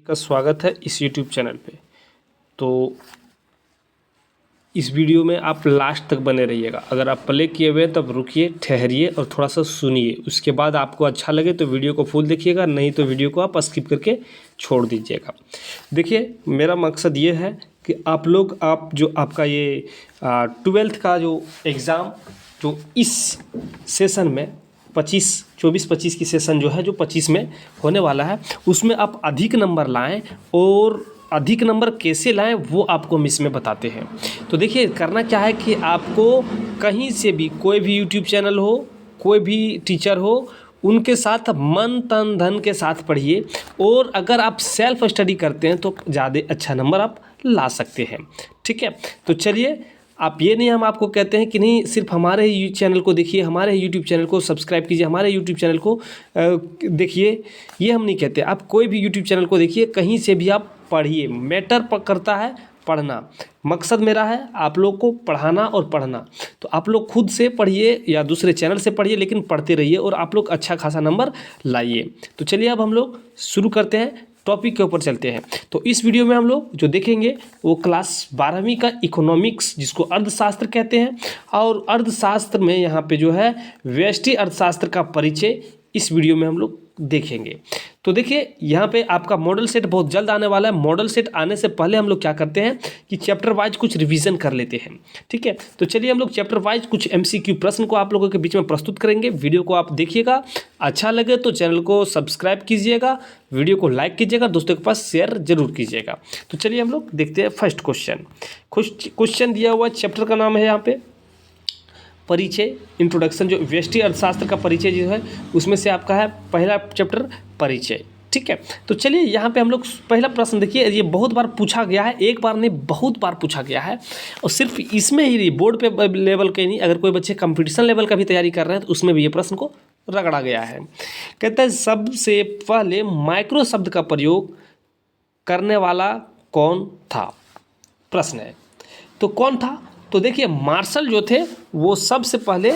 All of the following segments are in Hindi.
का स्वागत है इस YouTube चैनल पे। तो इस वीडियो में आप लास्ट तक बने रहिएगा। अगर आप प्ले किए हुए तब रुकिए, ठहरिए और थोड़ा सा सुनिए। उसके बाद आपको अच्छा लगे तो वीडियो को फुल देखिएगा, नहीं तो वीडियो को आप स्किप करके छोड़ दीजिएगा। देखिए, मेरा मकसद ये है कि आप जो आपका ये 12th का जो एग्ज़ाम जो इस सेशन में 24-25 की सेशन जो है, जो 25 में होने वाला है, उसमें आप अधिक नंबर लाएं। और अधिक नंबर कैसे लाएं वो आपको हम इसमें बताते हैं। तो देखिए, करना क्या है कि आपको कहीं से भी, कोई भी यूट्यूब चैनल हो, कोई भी टीचर हो, उनके साथ मन तन धन के साथ पढ़िए। और अगर आप सेल्फ स्टडी करते हैं तो ज़्यादा अच्छा नंबर आप ला सकते हैं। ठीक है, तो चलिए, आप ये नहीं, हम आपको कहते हैं कि नहीं सिर्फ हमारे ही चैनल को देखिए, हमारे यूट्यूब चैनल को सब्सक्राइब कीजिए, हमारे यूट्यूब चैनल को देखिए, ये हम नहीं कहते। आप कोई भी यूट्यूब चैनल को देखिए, कहीं से भी आप पढ़िए। मैटर करता है पढ़ना। मकसद मेरा है आप लोग को पढ़ाना और पढ़ना। तो आप लोग खुद से पढ़िए या दूसरे चैनल से पढ़िए, लेकिन पढ़ते रहिए और आप लोग अच्छा खासा नंबर लाइए। तो चलिए, अब हम लोग शुरू करते हैं, टॉपिक के ऊपर चलते हैं। तो इस वीडियो में हम लोग जो देखेंगे वो क्लास 12वीं का इकोनॉमिक्स, जिसको अर्थशास्त्र कहते हैं, और अर्थशास्त्र में यहाँ पे जो है व्यष्टि अर्थशास्त्र का परिचय इस वीडियो में हम लोग देखेंगे। तो देखिए, यहाँ पे आपका मॉडल सेट बहुत जल्द आने वाला है। मॉडल सेट आने से पहले हम लोग क्या करते हैं कि चैप्टर वाइज कुछ रिवीजन कर लेते हैं। ठीक है, तो चलिए हम लोग चैप्टर वाइज कुछ MCQ प्रश्न को आप लोगों के बीच में प्रस्तुत करेंगे। वीडियो को आप देखिएगा, अच्छा लगे तो चैनल को सब्सक्राइब कीजिएगा, वीडियो को लाइक कीजिएगा, दोस्तों के पास शेयर जरूर कीजिएगा। तो चलिए हम लोग देखते हैं फर्स्ट क्वेश्चन। क्वेश्चन दिया हुआ चैप्टर का नाम है यहाँ पे परिचय, इंट्रोडक्शन। जो व्यष्टि अर्थशास्त्र का परिचय जो है, उसमें से आपका है पहला चैप्टर परिचय। ठीक है, तो चलिए यहाँ पे हम लोग पहला प्रश्न देखिए। ये बहुत बार पूछा गया है, एक बार नहीं बहुत बार पूछा गया है। और सिर्फ इसमें ही बोर्ड पे लेवल के नहीं, अगर कोई बच्चे कंपटीशन लेवल का भी तैयारी कर रहे हैं तो उसमें भी ये प्रश्न को रगड़ा गया है। कहता है, सबसे पहले माइक्रो शब्द का प्रयोग करने वाला कौन था? प्रश्न है, तो कौन था? तो देखिए, मार्शल जो थे वो सबसे पहले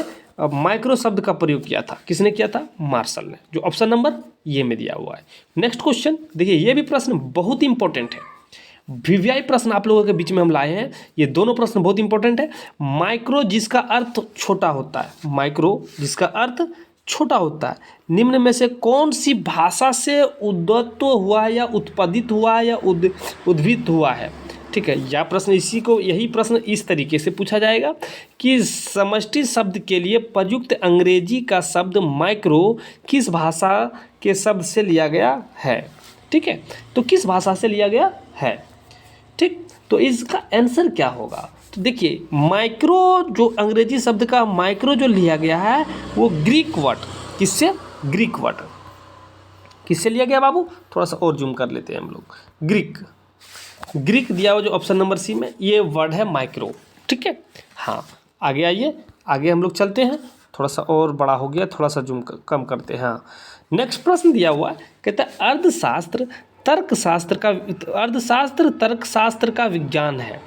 माइक्रो शब्द का प्रयोग किया था। किसने किया था? मार्शल ने, जो ऑप्शन नंबर ये में दिया हुआ है। नेक्स्ट क्वेश्चन देखिए, ये भी प्रश्न बहुत इंपॉर्टेंट है। VVI प्रश्न आप लोगों के बीच में हम लाए हैं। ये दोनों प्रश्न बहुत इंपॉर्टेंट है। माइक्रो जिसका अर्थ छोटा होता है, माइक्रो जिसका अर्थ छोटा होता है, निम्न में से कौन सी भाषा से उद्भूत हुआ है या उत्पादित हुआ है या उद्भित हुआ है? ठीक है, यह प्रश्न यही प्रश्न इस तरीके से पूछा जाएगा कि समष्टि शब्द के लिए प्रयुक्त अंग्रेजी का शब्द माइक्रो किस भाषा के शब्द से लिया गया है? ठीक है, तो किस भाषा से लिया गया है? ठीक, तो इसका आंसर क्या होगा? तो देखिए, माइक्रो जो अंग्रेजी शब्द का माइक्रो जो लिया गया है वो ग्रीक वर्ड, किससे? ग्रीक वर्ड किससे लिया गया बाबू? थोड़ा सा और जूम कर लेते हैं हम लोग। ग्रीक दिया हुआ जो ऑप्शन नंबर सी में, ये वर्ड है माइक्रो। ठीक है, हाँ, आगे आइए, आगे हम लोग चलते हैं। थोड़ा सा और बड़ा हो गया, थोड़ा सा जूम कम करते हैं। हाँ, नेक्स्ट प्रश्न दिया हुआ है, कहता है अर्थशास्त्र तर्कशास्त्र का विज्ञान है।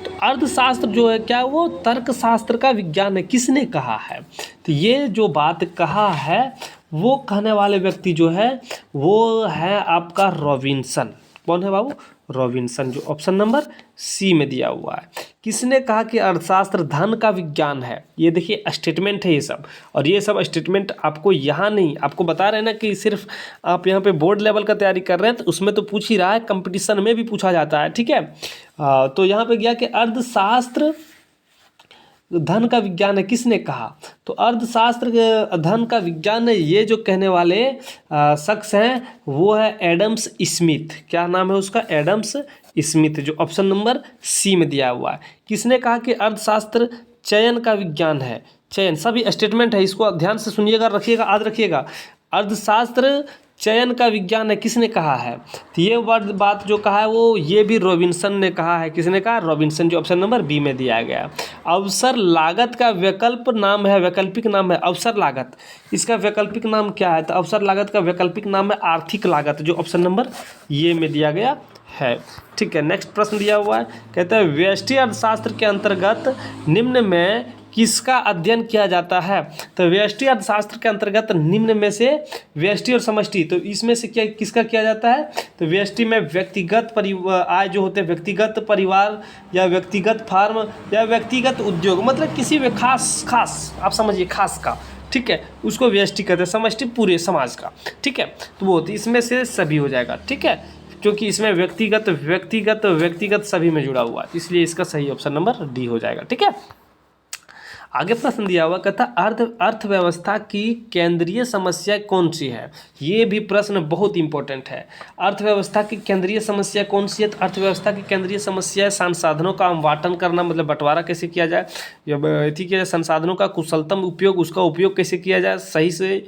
तो अर्थशास्त्र जो है क्या, वो तर्कशास्त्र का विज्ञान है। किसने कहा है? तो ये जो बात कहा है वो कहने वाले व्यक्ति जो है वो है आपका रॉबिन्सन। कौन है बाबू? रॉबिन्सन, जो ऑप्शन नंबर सी में दिया हुआ है। किसने कहा कि अर्थशास्त्र धन का विज्ञान है? ये देखिए स्टेटमेंट है ये सब, और ये सब स्टेटमेंट आपको यहाँ नहीं, आपको बता रहे हैं ना कि सिर्फ आप यहाँ पे बोर्ड लेवल का तैयारी कर रहे हैं तो उसमें तो पूछ ही रहा है, कंपटीशन में भी पूछा जाता है। ठीक है, तो यहाँ पे गया कि अर्थशास्त्र धन का विज्ञान है। किसने कहा? तो अर्थशास्त्र धन का विज्ञान है, ये जो कहने वाले शख्स हैं वो है एडम्स स्मिथ। क्या नाम है उसका? एडम्स स्मिथ, जो ऑप्शन नंबर सी में दिया हुआ है। किसने कहा कि अर्थशास्त्र चयन का विज्ञान है? चयन, सभी स्टेटमेंट है, इसको ध्यान से सुनिएगा, रखिएगा, याद रखिएगा। अर्थशास्त्र चयन का विज्ञान है, किसने कहा है? तो ये वर्ड बात जो कहा है वो ये भी रॉबिन्सन ने कहा है। किसने कहा? रॉबिन्सन, जो ऑप्शन नंबर बी में दिया गया। अवसर लागत का वैकल्पिक नाम है अवसर लागत। इसका वैकल्पिक नाम क्या है? तो अवसर लागत का वैकल्पिक नाम है आर्थिक लागत, जो ऑप्शन नंबर ये में दिया गया है। ठीक है, नेक्स्ट प्रश्न दिया हुआ है, कहता है व्यष्टि अर्थशास्त्र के अंतर्गत निम्न में किसका अध्ययन किया जाता है? तो व्यष्टि अर्थशास्त्र के अंतर्गत निम्न में से व्यष्टि और समष्टि, तो इसमें से क्या किसका किया जाता है? तो व्यष्टि में व्यक्तिगत आय जो होते हैं, व्यक्तिगत परिवार या व्यक्तिगत फार्म या व्यक्तिगत उद्योग, मतलब किसी भी खास आप समझिए खास का, ठीक है, उसको व्यष्टि कहते हैं। समष्टि पूरे समाज का, ठीक है, तो वो इसमें से सभी हो जाएगा, ठीक है, क्योंकि इसमें व्यक्तिगत सभी में जुड़ा हुआ है, इसलिए इसका सही ऑप्शन नंबर डी हो जाएगा, ठीक है। आगे प्रश्न दिया हुआ कहता अर्थव्यवस्था की केंद्रीय समस्या कौन सी है? ये भी प्रश्न बहुत इंपॉर्टेंट है। अर्थव्यवस्था की केंद्रीय समस्या कौन सी है? तो अर्थव्यवस्था की केंद्रीय समस्या है संसाधनों का आवंटन करना, मतलब बंटवारा कैसे किया जाए, या ठीक है, संसाधनों का कुशलतम उपयोग, उसका उपयोग कैसे किया जाए सही से,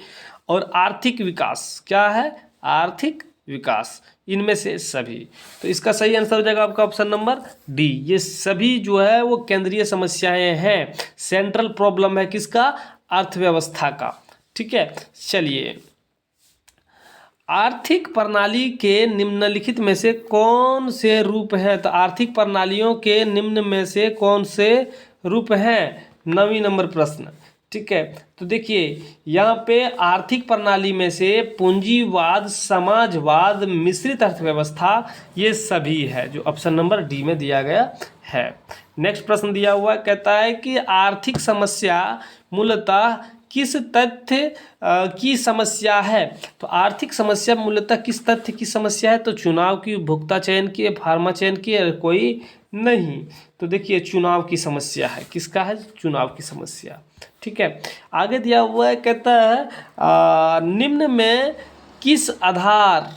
और आर्थिक विकास। क्या है? आर्थिक विकास, इनमें से सभी। तो इसका सही आंसर हो जाएगा आपका ऑप्शन नंबर डी। ये सभी जो है वो केंद्रीय समस्याएं हैं, सेंट्रल प्रॉब्लम है किसका? अर्थव्यवस्था का, ठीक है। चलिए, आर्थिक प्रणाली के निम्नलिखित में से कौन से रूप हैं? तो आर्थिक प्रणालियों के निम्न में से कौन से रूप हैं? 9वीं नंबर प्रश्न, ठीक है। तो देखिए यहाँ पे आर्थिक प्रणाली में से पूंजीवाद, समाजवाद, मिश्रित अर्थव्यवस्था, ये सभी है जो ऑप्शन नंबर डी में दिया गया है। नेक्स्ट प्रश्न दिया हुआ कहता है कि आर्थिक समस्या मूलतः किस तथ्य की समस्या है? तो आर्थिक समस्या मूलतः किस तथ्य की समस्या है? तो चुनाव की, उपभोक्ता चयन की, फार्मा चयन की, कोई नहीं। तो देखिए चुनाव की समस्या है, किसका है? चुनाव की समस्या, ठीक है। आगे दिया हुआ है कहता है निम्न में किस आधार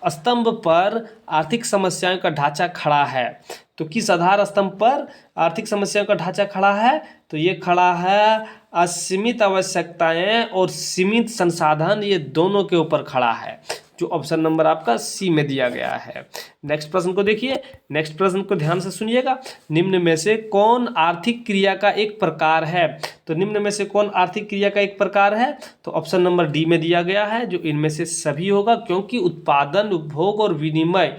स्तंभ पर आर्थिक समस्याओं का ढांचा खड़ा है? तो किस आधार स्तंभ पर आर्थिक समस्याओं का ढांचा खड़ा है? तो ये खड़ा है असीमित आवश्यकताएं और सीमित संसाधन, ये दोनों के ऊपर खड़ा है, जो ऑप्शन नंबर आपका सी में दिया गया है। नेक्स्ट प्रश्न को देखिए, नेक्स्ट प्रश्न को ध्यान से सुनिएगा। निम्न में से कौन आर्थिक क्रिया का एक प्रकार है? तो निम्न में से कौन आर्थिक क्रिया का एक प्रकार है? तो ऑप्शन नंबर डी में दिया गया है, जो इनमें से सभी होगा, क्योंकि उत्पादन, उपभोग और विनिमय,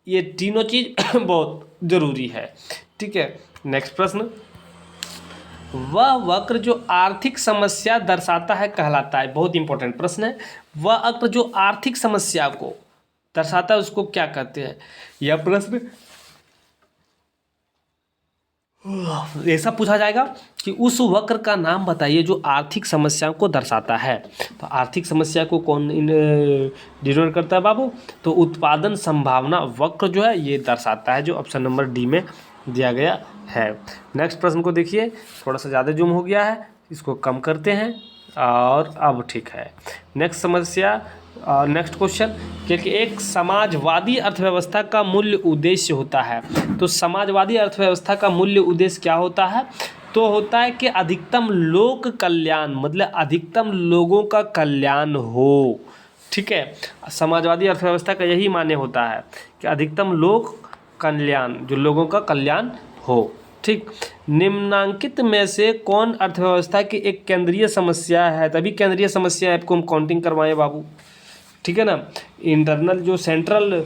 ये तीनों चीज बहुत जरूरी है, ठीक है। नेक्स्ट प्रश्न, वह वक्र जो आर्थिक समस्या दर्शाता है कहलाता है? बहुत इंपॉर्टेंट प्रश्न है। वह वक्र जो आर्थिक समस्या को दर्शाता है उसको क्या कहते हैं? यह प्रश्न ऐसा पूछा जाएगा कि उस वक्र का नाम बताइए जो आर्थिक समस्याओं को दर्शाता है। तो आर्थिक समस्या को कौन डिनोट करता है बाबू? तो उत्पादन संभावना वक्र जो है ये दर्शाता है, जो ऑप्शन नंबर डी में दिया गया है। नेक्स्ट प्रश्न को देखिए, थोड़ा सा ज़्यादा जूम हो गया है, इसको कम करते हैं और अब ठीक है। नेक्स्ट समस्या, नेक्स्ट क्वेश्चन, क्योंकि एक समाजवादी अर्थव्यवस्था का मूल्य उद्देश्य होता है। तो समाजवादी अर्थव्यवस्था का मूल्य उद्देश्य क्या होता है? तो होता है कि अधिकतम लोक कल्याण, मतलब अधिकतम लोगों का कल्याण हो, ठीक है। समाजवादी अर्थव्यवस्था का यही मान्य होता है कि अधिकतम लोक कल्याण, जो लोगों का कल्याण हो, ठीक। निम्नांकित में से कौन अर्थव्यवस्था की एक केंद्रीय समस्या है? तभी केंद्रीय समस्या आपको हम काउंटिंग करवाएं बाबू, ठीक है ना। इंटरनल जो सेंट्रल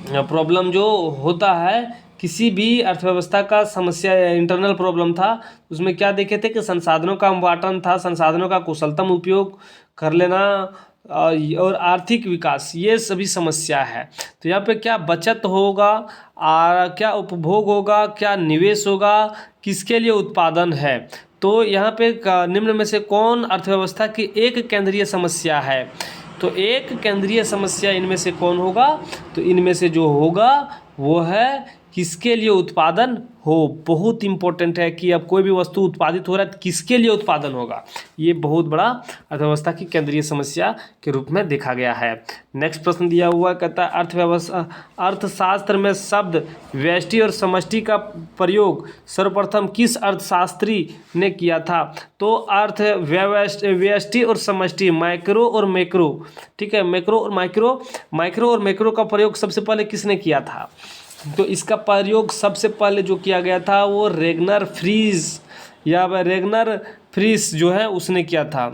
प्रॉब्लम जो होता है किसी भी अर्थव्यवस्था का समस्या, इंटरनल प्रॉब्लम था, उसमें क्या देखे थे कि संसाधनों का आवंटन था, संसाधनों का कुशलतम उपयोग कर लेना और आर्थिक विकास, ये सभी समस्या है। तो यहाँ पे क्या बचत होगा, क्या उपभोग होगा, क्या निवेश होगा, किसके लिए उत्पादन है? तो यहाँ पे निम्न में से कौन अर्थव्यवस्था की एक केंद्रीय समस्या है? तो एक केंद्रीय समस्या इनमें से कौन होगा? तो इनमें से जो होगा वो है किसके लिए उत्पादन हो। बहुत इंपॉर्टेंट है कि अब कोई भी वस्तु उत्पादित हो रहा है तो किसके लिए उत्पादन होगा, ये बहुत बड़ा अर्थव्यवस्था की केंद्रीय समस्या के रूप में देखा गया है। नेक्स्ट प्रश्न दिया हुआ कहता है अर्थव्यवस्था, अर्थशास्त्र में शब्द व्यष्टि और समष्टि का प्रयोग सर्वप्रथम किस अर्थशास्त्री ने किया था? तो व्यष्टि और समष्टि, माइक्रो और मैक्रो, ठीक है, मैक्रो और मैक्रो का प्रयोग सबसे पहले किसने किया था? तो इसका प्रयोग सबसे पहले जो किया गया था वो रेगनर फ्रीस जो है उसने किया था।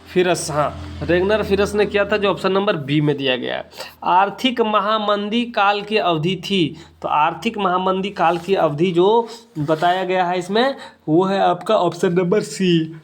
फिरस, हाँ रेगनर फिरस ने किया था, जो ऑप्शन नंबर बी में दिया गया है। आर्थिक महामंदी काल की अवधि थी, तो आर्थिक महामंदी काल की अवधि जो बताया गया है इसमें वो है आपका ऑप्शन नंबर सी,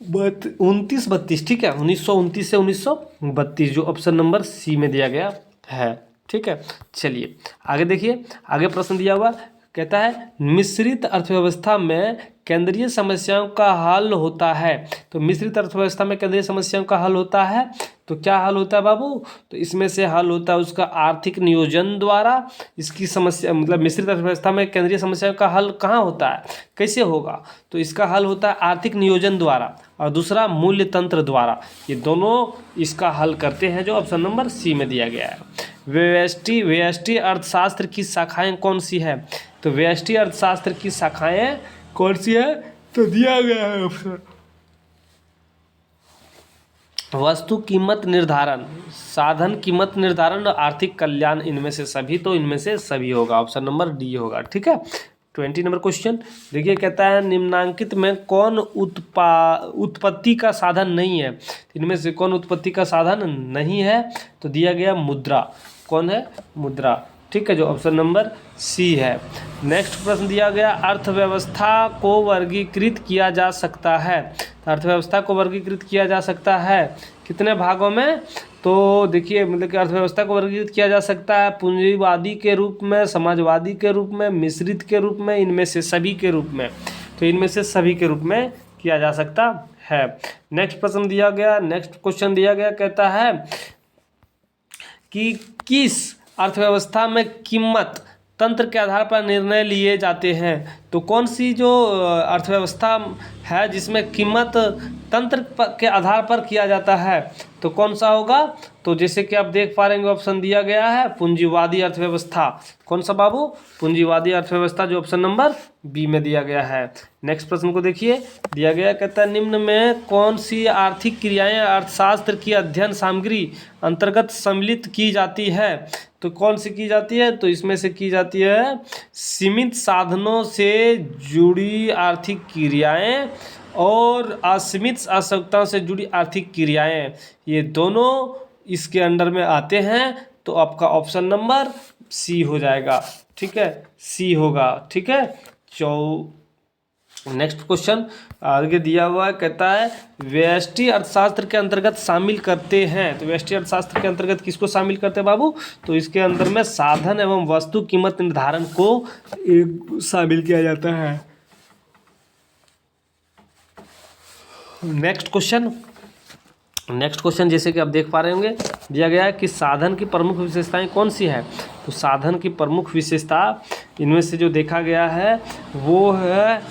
29-32, ठीक है, 1929 से 1932, जो ऑप्शन नंबर सी में दिया गया है। ठीक है, चलिए आगे देखिए, आगे प्रश्न दिया हुआ कहता है मिश्रित अर्थव्यवस्था में केंद्रीय समस्याओं का हल होता है। तो मिश्रित अर्थव्यवस्था में केंद्रीय समस्याओं का हल होता है, तो क्या हल होता है बाबू? तो इसमें से हल होता है उसका आर्थिक नियोजन द्वारा। इसकी समस्या मतलब मिश्रित अर्थव्यवस्था में केंद्रीय समस्याओं का हल कहाँ होता है, कैसे होगा? तो इसका हल होता है आर्थिक नियोजन द्वारा, और दूसरा मूल्य तंत्र द्वारा। ये दोनों इसका हल करते हैं, जो ऑप्शन नंबर सी में दिया गया है। व्यष्टि अर्थशास्त्र की शाखाएं कौन सी है? तो व्यष्टि अर्थशास्त्र की शाखाएं कौन सी है? तो दिया गया है ऑप्शन, वस्तु कीमत निर्धारण, साधन कीमत निर्धारण और आर्थिक कल्याण, इनमें से सभी, तो इनमें से सभी होगा, ऑप्शन नंबर डी होगा। ठीक है, 20 नंबर क्वेश्चन देखिए, कहता है निम्नांकित में कौन उत्पत्ति का साधन नहीं है? इनमें से कौन उत्पत्ति का साधन नहीं है? तो दिया गया मुद्रा। कौन है? मुद्रा। ठीक है, जो ऑप्शन नंबर सी है। नेक्स्ट प्रश्न दिया गया अर्थव्यवस्था को वर्गीकृत किया जा सकता है। अर्थव्यवस्था को वर्गीकृत किया जा सकता है कितने भागों में? तो देखिए मतलब कि अर्थव्यवस्था को वर्गीकृत किया जा सकता है पूंजीवादी के रूप में, समाजवादी के रूप में, मिश्रित के रूप में, इनमें से सभी के रूप में। तो इनमें से सभी के रूप में किया जा सकता है। नेक्स्ट प्रश्न दिया गया, नेक्स्ट क्वेश्चन दिया गया, कहता है कि किस अर्थव्यवस्था में कीमत तंत्र के आधार पर निर्णय लिए जाते हैं? तो कौन सी जो अर्थव्यवस्था है जिसमें कीमत तंत्र के आधार पर किया जाता है, तो कौन सा होगा? तो जैसे कि आप देख पा रहे हैं ऑप्शन दिया गया है पूंजीवादी अर्थव्यवस्था। कौन सा बाबू? पूंजीवादी अर्थव्यवस्था, जो ऑप्शन नंबर बी में दिया गया है। नेक्स्ट प्रश्न को देखिए, दिया गया कहता है निम्न में कौन सी आर्थिक क्रियाएं अर्थशास्त्र की अध्ययन सामग्री अंतर्गत सम्मिलित की जाती है? तो कौन सी की जाती है? तो इसमें से की जाती है सीमित साधनों से जुड़ी आर्थिक क्रियाएं और असीमित आवश्यकताओं से जुड़ी आर्थिक क्रियाएं, ये दोनों इसके अंडर में आते हैं। तो आपका ऑप्शन नंबर सी हो जाएगा। ठीक है, सी होगा। ठीक है, नेक्स्ट क्वेश्चन आगे दिया हुआ है, कहता है व्यष्टि अर्थशास्त्र के अंतर्गत शामिल करते हैं। तो व्यष्टि अर्थशास्त्र के अंतर्गत किसको शामिल करते हैं बाबू? तो इसके अंदर में साधन एवं वस्तु कीमत निर्धारण को शामिल किया जाता है। नेक्स्ट क्वेश्चन जैसे कि आप देख पा रहे होंगे, दिया गया है कि साधन की प्रमुख विशेषताएं कौन सी है? तो साधन की प्रमुख विशेषता इनमें से जो देखा गया है वो है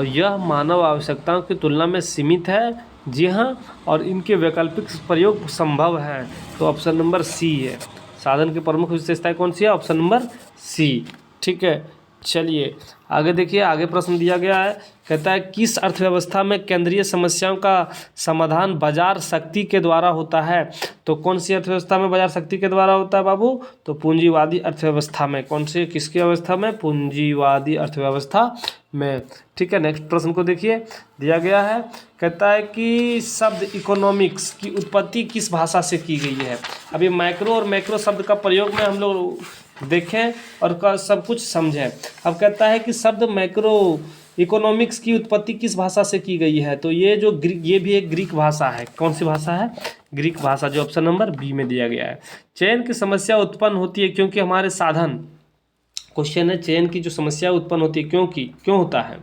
यह मानव आवश्यकताओं की तुलना में सीमित है। जी हाँ, और इनके वैकल्पिक प्रयोग संभव है। तो ऑप्शन नंबर सी है। साधन की प्रमुख विशेषताएं कौन सी है? Option number C. ठीक है, चलिए आगे देखिए, आगे प्रश्न दिया गया है, कहता है किस अर्थव्यवस्था में केंद्रीय समस्याओं का समाधान बाजार शक्ति के द्वारा होता है? तो कौन सी अर्थव्यवस्था में बाजार शक्ति के द्वारा होता है बाबू? तो पूंजीवादी अर्थव्यवस्था में। कौन सी, किसकी अवस्था में? पूंजीवादी अर्थव्यवस्था में। ठीक है, नेक्स्ट प्रश्न को देखिए, दिया गया है, कहता है कि शब्द इकोनॉमिक्स की उत्पत्ति किस भाषा से की गई है? अभी माइक्रो और मैक्रो शब्द का प्रयोग में हम लोग देखें और सब कुछ समझें। अब कहता है कि शब्द मैक्रो इकोनॉमिक्स की उत्पत्ति किस भाषा से की गई है? तो ये जो ये भी एक ग्रीक भाषा है। कौन सी भाषा है? ग्रीक भाषा, जो ऑप्शन नंबर बी में दिया गया है। चयन की समस्या उत्पन्न होती है क्योंकि हमारे साधन, क्वेश्चन है चयन की जो समस्या उत्पन्न होती है क्यों होता है?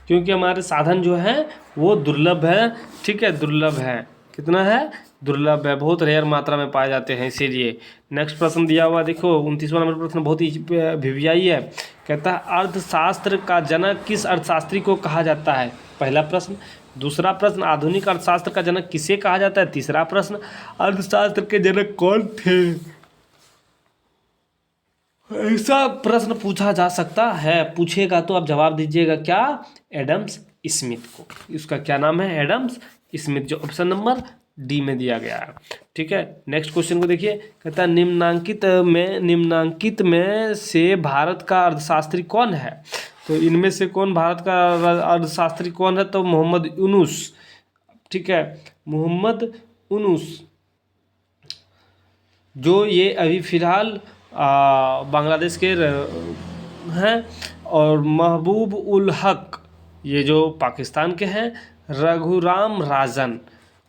क्योंकि हमारे साधन जो है वो दुर्लभ है। ठीक है, दुर्लभ है। कितना है? दुर्लभ है, बहुत रेयर मात्रा में पाए जाते हैं, इसीलिए। नेक्स्ट प्रश्न दिया हुआ देखो, 29वां नंबर प्रश्न बहुत ही भिवियाई है। कहता है अर्थशास्त्र का जनक किस अर्थशास्त्री को कहा जाता है? पहला प्रश्न। दूसरा प्रश्न, आधुनिक अर्थशास्त्र का जनक किसे कहा जाता है? तीसरा प्रश्न, अर्थशास्त्र के जनक कौन थे? ऐसा प्रश्न पूछा जा सकता है। पूछेगा तो आप जवाब दीजिएगा क्या? एडम्स स्मिथ को। इसका क्या नाम है? एडम्स स्मिथ, जो ऑप्शन नंबर डी में दिया गया है। ठीक है, नेक्स्ट क्वेश्चन को देखिए, कहता है निम्नांकित में से भारत का अर्थशास्त्री कौन है? तो इनमें से कौन भारत का अर्थशास्त्री कौन है? तो मोहम्मद यूनुस, ठीक है, मोहम्मद यूनुस, जो ये अभी फ़िलहाल बांग्लादेश के हैं। और महबूब उल हक, ये जो पाकिस्तान के हैं। रघुराम राजन,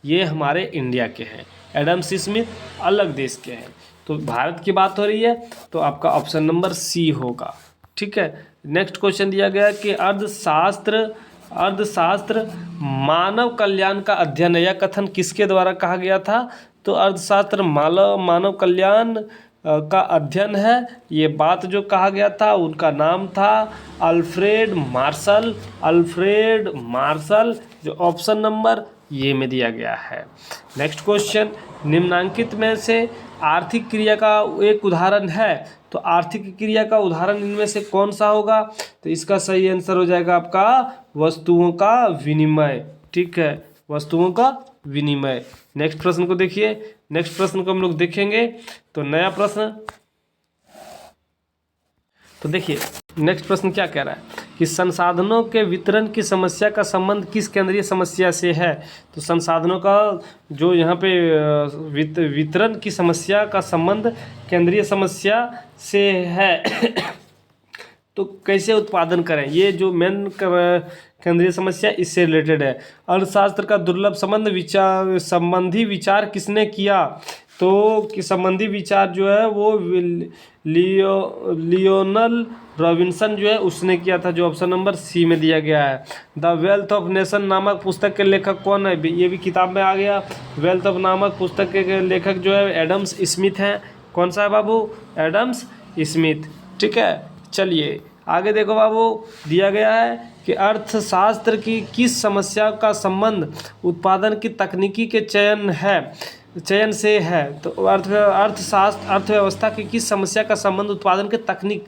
ये हमारे इंडिया के हैं। एडम स्मिथ अलग देश के हैं। तो भारत की बात हो रही है तो आपका ऑप्शन नंबर सी होगा, ठीक है। नेक्स्ट क्वेश्चन दिया गया कि अर्थशास्त्र मानव कल्याण का अध्ययन है। यह कथन किसके द्वारा कहा गया था? तो अर्थशास्त्र मानव कल्याण का अध्ययन है। ये बात जो कहा गया था उनका नाम था अल्फ्रेड मार्शल, जो ऑप्शन नंबर ये में दिया गया है। नेक्स्ट क्वेश्चन, निम्नलिखित में से आर्थिक क्रिया का एक उदाहरण है। तो आर्थिक क्रिया का उदाहरण इनमें से कौन सा होगा? तो इसका सही आंसर हो जाएगा आपका वस्तुओं का विनिमय, ठीक है, वस्तुओं का विनिमय। नेक्स्ट प्रश्न को देखिए। नेक्स्ट प्रश्न को हम लोग देखेंगे तो नया प्रश्न, तो देखिए नेक्स्ट प्रश्न क्या कह रहा है कि संसाधनों के वितरण की समस्या का संबंध किस केंद्रीय समस्या से है? तो संसाधनों का जो यहाँ पे वितरण की समस्या का संबंध केंद्रीय समस्या से है। तो कैसे उत्पादन करें, ये जो मेन केंद्रीय समस्या इससे रिलेटेड है। अर्थशास्त्र का दुर्लभ संबंधी विचार किसने किया? तो कि संबंधी विचार जो है वो लियोनल रॉबिन्सन जो है उसने किया था, जो ऑप्शन नंबर सी में दिया गया है। द वेल्थ ऑफ नेशन नामक पुस्तक के लेखक कौन है? ये भी किताब में आ गया। वेल्थ ऑफ नामक पुस्तक के लेखक जो है एडम्स स्मिथ हैं। कौन सा है बाबू? एडम्स स्मिथ, ठीक है। चलिए आगे देखो बाबू, दिया गया है कि अर्थशास्त्र की किस समस्या का संबंध उत्पादन की तकनीकी के चयन से है? तो अर्थव्यवस्था की किस समस्या का संबंध उत्पादन के तकनीक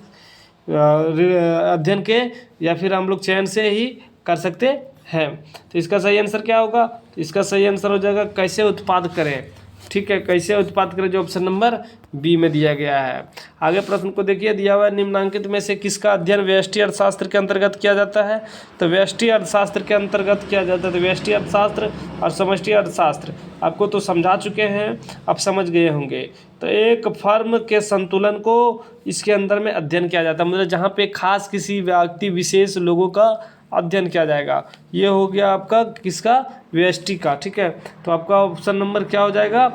अध्ययन के या फिर हम लोग चयन से ही कर सकते हैं? तो इसका सही आंसर क्या होगा? तो इसका सही आंसर हो जाएगा कैसे उत्पाद करें, ठीक है, कैसे उत्पाद करें, जो ऑप्शन नंबर बी में दिया गया है। आगे प्रश्न को देखिए, दिया हुआ निम्नलिखित में से किसका अध्ययन व्यष्टि अर्थशास्त्र के अंतर्गत किया जाता है? तो व्यष्टि अर्थशास्त्र के अंतर्गत किया जाता है। तो व्यष्टि अर्थशास्त्र और समष्टि अर्थशास्त्र आपको तो समझा चुके हैं, अब समझ गए होंगे। तो एक फर्म के संतुलन को इसके अंदर में अध्ययन किया जाता है, मतलब जहाँ पे खास किसी व्यक्ति विशेष लोगों का अध्ययन किया जाएगा। ये हो गया आपका किसका? व्यष्टि का, ठीक है। तो आपका ऑप्शन नंबर क्या हो जाएगा?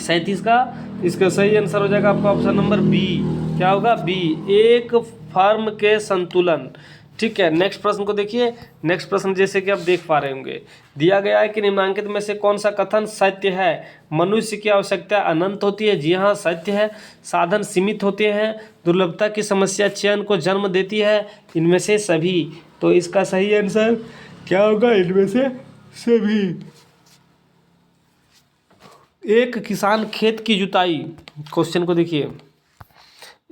37 का। इसका सही आंसर हो जाएगा आपका ऑप्शन नंबर बी। क्या होगा? बी, एक फर्म के संतुलन, ठीक है। नेक्स्ट प्रश्न को देखिए। नेक्स्ट प्रश्न जैसे कि आप देख पा रहे होंगे, दिया गया है कि निम्नलिखित में से कौन सा कथन सत्य है? मनुष्य की आवश्यकता अनंत होती है। जी हाँ, सत्य है। साधन सीमित होते हैं। दुर्लभता की समस्या चयन को जन्म देती है। इनमें से सभी। तो इसका सही आंसर क्या होगा? इनमें से सभी। एक किसान खेत की जुताई, क्वेश्चन को देखिए,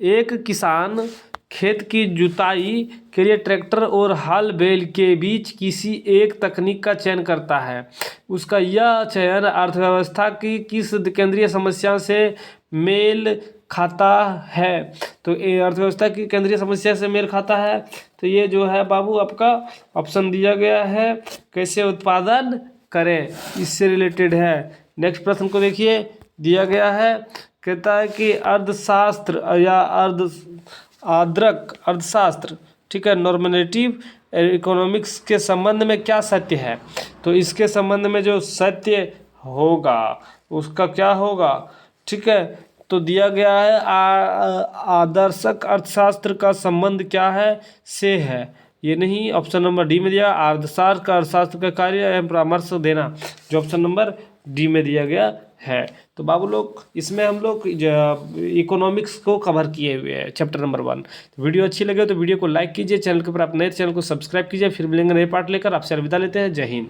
एक किसान खेत की जुताई के लिए ट्रैक्टर और हल बैल के बीच किसी एक तकनीक का चयन करता है। उसका यह चयन अर्थव्यवस्था की किस केंद्रीय समस्या से मेल खाता है? तो ये अर्थव्यवस्था की केंद्रीय समस्या से मेल खाता है। तो ये जो है बाबू आपका ऑप्शन दिया गया है कैसे उत्पादन करें, इससे रिलेटेड है। नेक्स्ट प्रश्न को देखिए, दिया गया है, कहता है कि अर्थशास्त्र या अर्थशास्त्र, ठीक है, नॉर्मेटिव इकोनॉमिक्स के संबंध में क्या सत्य है? तो इसके संबंध में जो सत्य होगा उसका क्या होगा, ठीक है। तो दिया गया है आदर्शक अर्थशास्त्र का संबंध क्या है से है, ये नहीं, ऑप्शन नंबर डी में दिया। अर्थशास्त्र का अर्थशास्त्र का कार्य एवं परामर्श देना, जो ऑप्शन नंबर डी में दिया गया है। तो बाबू लोग इसमें हम लोग इकोनॉमिक्स को कवर किए हुए हैं, चैप्टर नंबर 1। तो वीडियो अच्छी लगे तो वीडियो को लाइक कीजिए, चैनल के ऊपर आप नए चैनल को सब्सक्राइब कीजिए। फिर मिलेंगे नए पार्ट लेकर, आपसे अलविदा लेते हैं। जय हिंद।